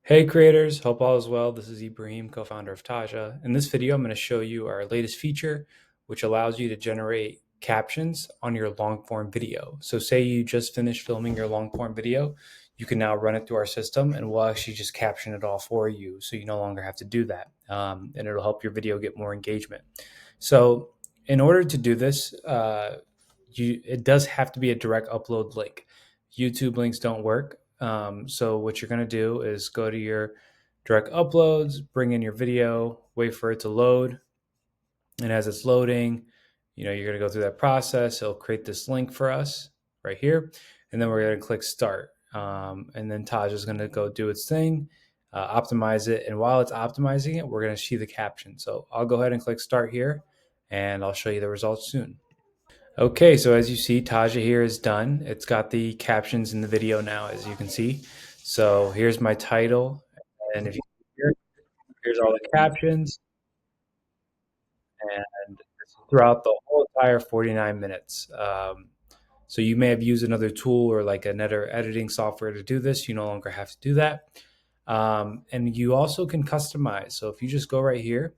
Hey creators, hope all is well. This is Ibrahim, co-founder of Taja. In this video, I'm going to show you our latest feature, which allows you to generate captions on your long form video. So say you just finished filming your long form video, you can now run it through our system and we'll actually just caption it all for you. So you no longer have to do that. And it'll help your video get more engagement. So in order to do this, it does have to be a direct upload link. YouTube links don't work. So what you're going to do is go to your direct uploads, bring in your video, wait for it to load. And as it's loading, you're going to go through that process. It'll create this link for us right here. And then we're going to click start. And then Taj is going to go do its thing, optimize it. And while it's optimizing it, we're going to see the caption. So I'll go ahead and click start here and I'll show you the results soon. Okay, so as you see, Taja here is done. It's got the captions in the video now, as you can see. So here's my title, and if you here's all the captions, and it's throughout the whole entire 49 minutes. So you may have used another tool or like another editing software to do this. You no longer have to do that. And you also can customize. So if you just go right here,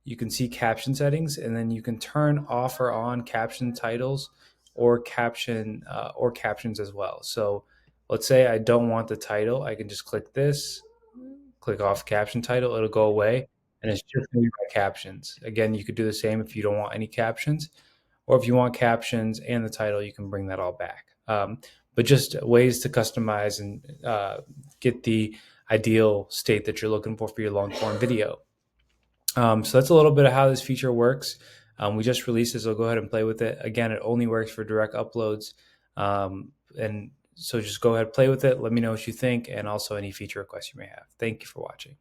you can see caption settings, and then you can turn off or on caption titles or captions as well. So let's say I don't want the title, I can just click this, click off caption title, it'll go away, and it's just going to be my captions. Again, you could do the same if you don't want any captions, or if you want captions and the title, you can bring that all back. But just ways to customize and get the ideal state that you're looking for your long form video. So that's a little bit of how this feature works. We just released it, so go ahead and play with it. Again, it only works for direct uploads. And so just go ahead, play with it. Let me know what you think, and also any feature requests you may have. Thank you for watching.